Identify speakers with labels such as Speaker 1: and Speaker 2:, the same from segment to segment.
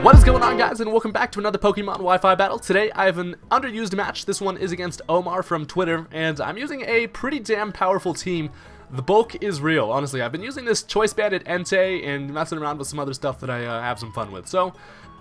Speaker 1: What is going on, guys, and welcome back to another Pokemon Wi-Fi battle. Today I have an underused match. This one is against Omar from Twitter, and I'm using a pretty damn powerful team. The bulk is real, honestly. I've been using this choice banded Entei and messing around with some other stuff that I have some fun with. So,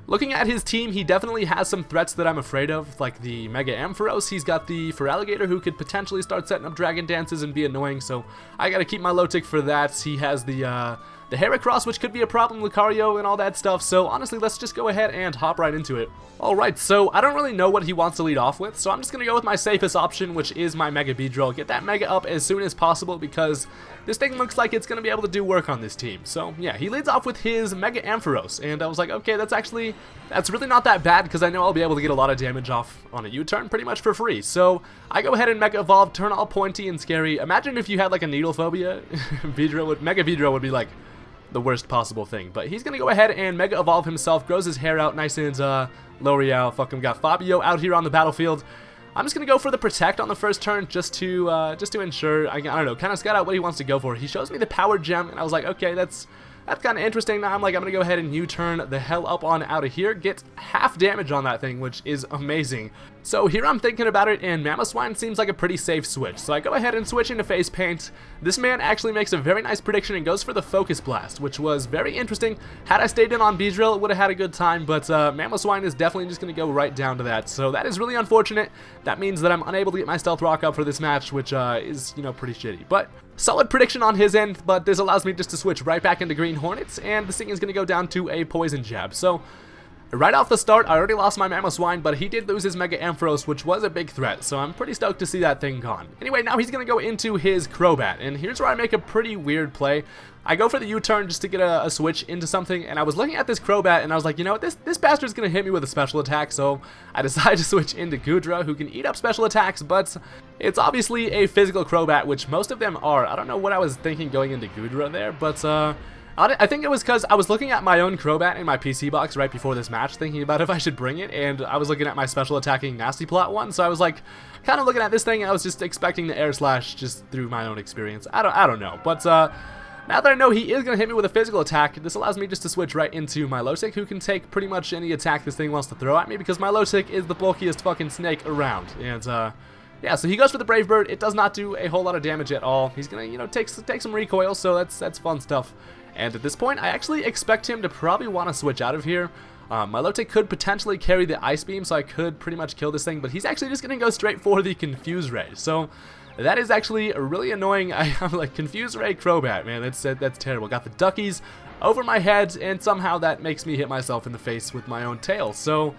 Speaker 1: looking at his team, he definitely has some threats that I'm afraid of, like the Mega Ampharos. He's got the Feraligatr, who could potentially start setting up Dragon Dances and be annoying, so I gotta keep my low tick for that. He has the Heracross, which could be a problem, Lucario and all that stuff, so honestly, let's just go ahead and hop right into it. Alright, so I don't really know what he wants to lead off with, so I'm just gonna go with my safest option, which is my Mega Beedrill. Get that Mega up as soon as possible, because this thing looks like it's gonna be able to do work on this team. So yeah, he leads off with his Mega Ampharos, and I was like, okay, that's really not that bad, because I know I'll be able to get a lot of damage off on a U-turn pretty much for free. So I go ahead and Mega Evolve, turn all pointy and scary. Imagine if you had like a needle phobia. Mega Beedrill would be like the worst possible thing, but he's gonna go ahead and Mega Evolve himself, grows his hair out nice and L'Oreal. Fuck him, got Fabio out here on the battlefield. I'm just gonna go for the Protect on the first turn, just to ensure, I don't know, kind of scout out what he wants to go for. He shows me the Power Gem, and I was like, okay, that's kind of interesting. Now I'm gonna go ahead and U-turn the hell up on out of here, get half damage on that thing, which is amazing. So here I'm thinking about it, and Mamoswine seems like a pretty safe switch. So I go ahead and switch into Face Paint. This man actually makes a very nice prediction and goes for the Focus Blast, which was very interesting. Had I stayed in on Beedrill, it would have had a good time, but Mamoswine is definitely just going to go right down to that. So that is really unfortunate. That means that I'm unable to get my Stealth Rock up for this match, which is, you know, pretty shitty. But solid prediction on his end, but this allows me just to switch right back into Green Hornets, and this thing is going to go down to a Poison Jab. So right off the start, I already lost my Mamoswine, but he did lose his Mega Ampharos, which was a big threat, so I'm pretty stoked to see that thing gone. Anyway, now he's going to go into his Crobat, and here's where I make a pretty weird play. I go for the U-turn just to get a switch into something, and I was looking at this Crobat, and I was like, you know what, this bastard's going to hit me with a special attack, so I decided to switch into Goodra, who can eat up special attacks, but it's obviously a physical Crobat, which most of them are. I don't know what I was thinking going into Goodra there, but I think it was because I was looking at my own Crobat in my PC box right before this match, thinking about if I should bring it, and I was looking at my special attacking Nasty Plot one, so I was like, kind of looking at this thing, and I was just expecting the Air Slash just through my own experience. I don't know, but now that I know he is going to hit me with a physical attack, this allows me just to switch right into my Losik, who can take pretty much any attack this thing wants to throw at me, because my Losik is the bulkiest fucking snake around, and yeah, so he goes for the Brave Bird. It does not do a whole lot of damage at all. He's gonna, you know, take some recoil, so that's fun stuff. And at this point, I actually expect him to probably want to switch out of here. My Lotec could potentially carry the Ice Beam, so I could pretty much kill this thing, but he's actually just gonna go straight for the Confuse Ray. So that is actually really annoying. I'm like, Confuse Ray Crobat, man, that's terrible. Got the Duckies over my head, and somehow that makes me hit myself in the face with my own tail. So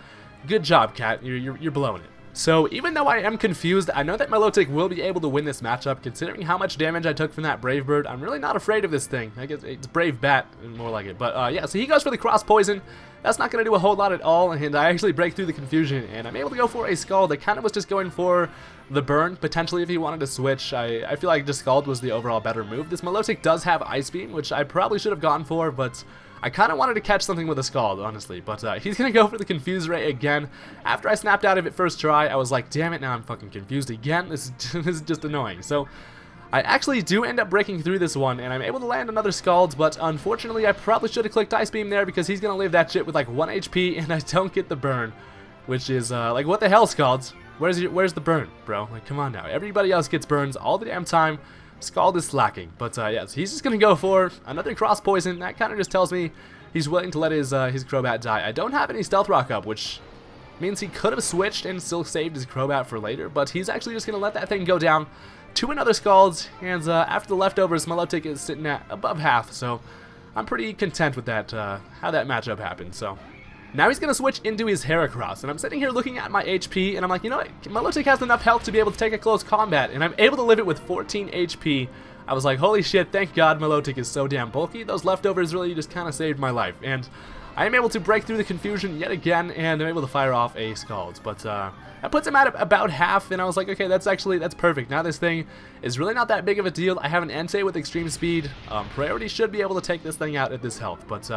Speaker 1: good job, Cat. You're blowing it. So even though I am confused, I know that Milotic will be able to win this matchup, considering how much damage I took from that Brave Bird. I'm really not afraid of this thing. I guess it's Brave Bat, more like it. But yeah, so he goes for the Cross Poison. That's not going to do a whole lot at all, and I actually break through the confusion, and I'm able to go for a Scald that kind of was just going for the burn, potentially if he wanted to switch. I feel like just Scald was the overall better move. This Milotic does have Ice Beam, which I probably should have gone for, but I kind of wanted to catch something with a Scald, honestly, but he's going to go for the Confuse Ray again. After I snapped out of it first try, I was like, damn it, now I'm fucking confused again. This is just annoying. So I actually do end up breaking through this one, and I'm able to land another Scald, but unfortunately I probably should have clicked Ice Beam there, because he's going to leave that shit with like 1 HP, and I don't get the burn, which is like, what the hell, Scalds? Where's the burn, bro? Like, come on now. Everybody else gets burns all the damn time. Scald is slacking, but yeah, so he's just gonna go for another Cross Poison. That kind of just tells me he's willing to let his Crobat die. I don't have any Stealth Rock up, which means he could have switched and still saved his Crobat for later, but he's actually just gonna let that thing go down to another Scald, and after the leftovers, Milotic is sitting at above half, so I'm pretty content with that, how that matchup happened. So now he's going to switch into his Heracross, and I'm sitting here looking at my HP, and I'm like, you know what, Milotic has enough health to be able to take a close combat, and I'm able to live it with 14 HP. I was like, holy shit, thank God Milotic is so damn bulky. Those leftovers really just kind of saved my life, and I am able to break through the confusion yet again, and I'm able to fire off a Scald, but that puts him at about half, and I was like, okay, that's perfect. Now this thing is really not that big of a deal. I have an Entei with extreme speed. Priority should be able to take this thing out at this health, but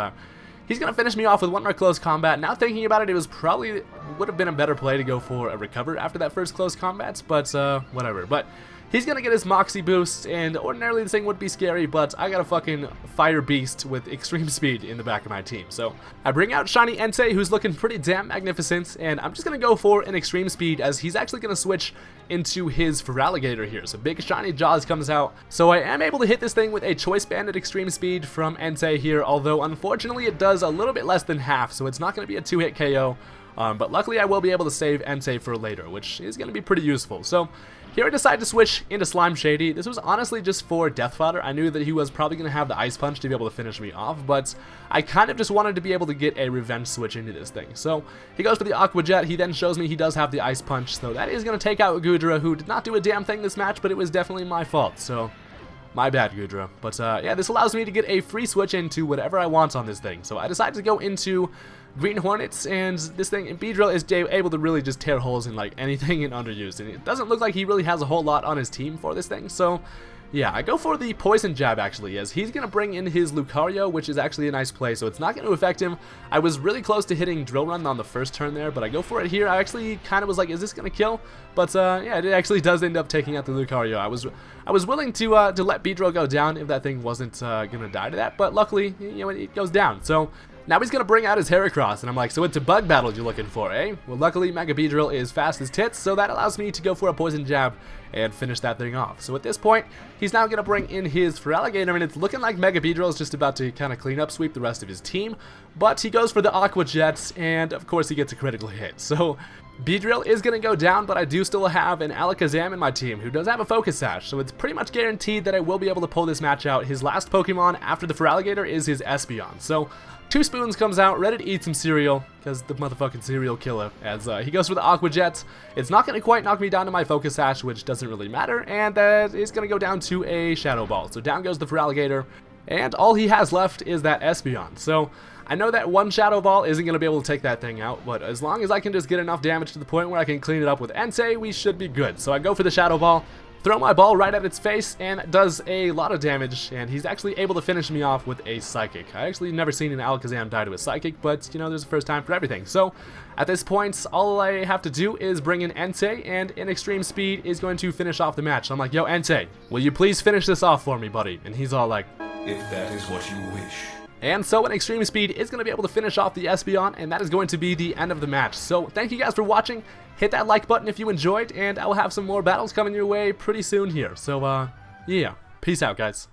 Speaker 1: he's going to finish me off with one more close combat. Now thinking about it, it was probably would have been a better play to go for a recover after that first close combat, but whatever. But he's gonna get his Moxie boost, and ordinarily this thing would be scary, but I got a fucking fire beast with extreme speed in the back of my team. So I bring out shiny Entei, who's looking pretty damn magnificent, and I'm just gonna go for an extreme speed as he's actually gonna switch into his Feraligatr here. So big shiny Jaws comes out. So I am able to hit this thing with a Choice Band at extreme speed from Entei here, although unfortunately it does a little bit less than half, so it's not gonna be a 2-hit KO. But luckily I will be able to save Entei for later, which is going to be pretty useful. So here I decide to switch into Slime Shady. This was honestly just for Death Fodder. I knew that he was probably going to have the Ice Punch to be able to finish me off, but I kind of just wanted to be able to get a revenge switch into this thing. So he goes for the Aqua Jet. He then shows me he does have the Ice Punch, so that is going to take out Goodra, who did not do a damn thing this match, but it was definitely my fault. So my bad, Goodra. But yeah, this allows me to get a free switch into whatever I want on this thing. So I decided to go into Green Hornets, and this thing, Beedrill is able to really just tear holes in like anything in Underused, and it doesn't look like he really has a whole lot on his team for this thing. So yeah, I go for the Poison Jab actually, as he's going to bring in his Lucario, which is actually a nice play, so it's not going to affect him. I was really close to hitting Drill Run on the first turn there, but I go for it here. I actually kind of was like, is this going to kill? But yeah, it actually does end up taking out the Lucario. I was willing to let Beedrill go down if that thing wasn't going to die to that, but luckily, you know, it goes down. So now he's going to bring out his Heracross, and I'm like, so it's a bug battle you're looking for, eh? Well, luckily, Mega Beedrill is fast as tits, so that allows me to go for a Poison Jab and finish that thing off. So at this point, he's now going to bring in his Feraligatr, and it's looking like Mega Beedrill is just about to kind of clean up, sweep the rest of his team, but he goes for the Aqua Jets, and of course he gets a critical hit. So Beedrill is going to go down, but I do still have an Alakazam in my team who does have a Focus Sash, so it's pretty much guaranteed that I will be able to pull this match out. His last Pokemon after the Feraligatr is his Espeon. So 2 Spoons comes out, ready to eat some cereal, because the motherfucking cereal killer, as he goes for the Aqua Jet. It's not going to quite knock me down to my Focus Sash, which doesn't really matter, and that is going to go down to a Shadow Ball. So down goes the Feraligatr, and all he has left is that Espeon. So I know that one Shadow Ball isn't going to be able to take that thing out, but as long as I can just get enough damage to the point where I can clean it up with Entei, we should be good. So I go for the Shadow Ball, throw my ball right at its face, and it does a lot of damage, and he's actually able to finish me off with a Psychic. I actually never seen an Alakazam die to a Psychic, but, you know, there's a first time for everything. So at this point, all I have to do is bring in Entei, and in Extreme Speed is going to finish off the match. So I'm like, yo, Entei, will you please finish this off for me, buddy? And he's all like,
Speaker 2: if that is what you wish.
Speaker 1: And so an Extreme Speed is going to be able to finish off the Espeon, and that is going to be the end of the match. So thank you guys for watching. Hit that like button if you enjoyed, and I will have some more battles coming your way pretty soon here. So yeah, peace out, guys.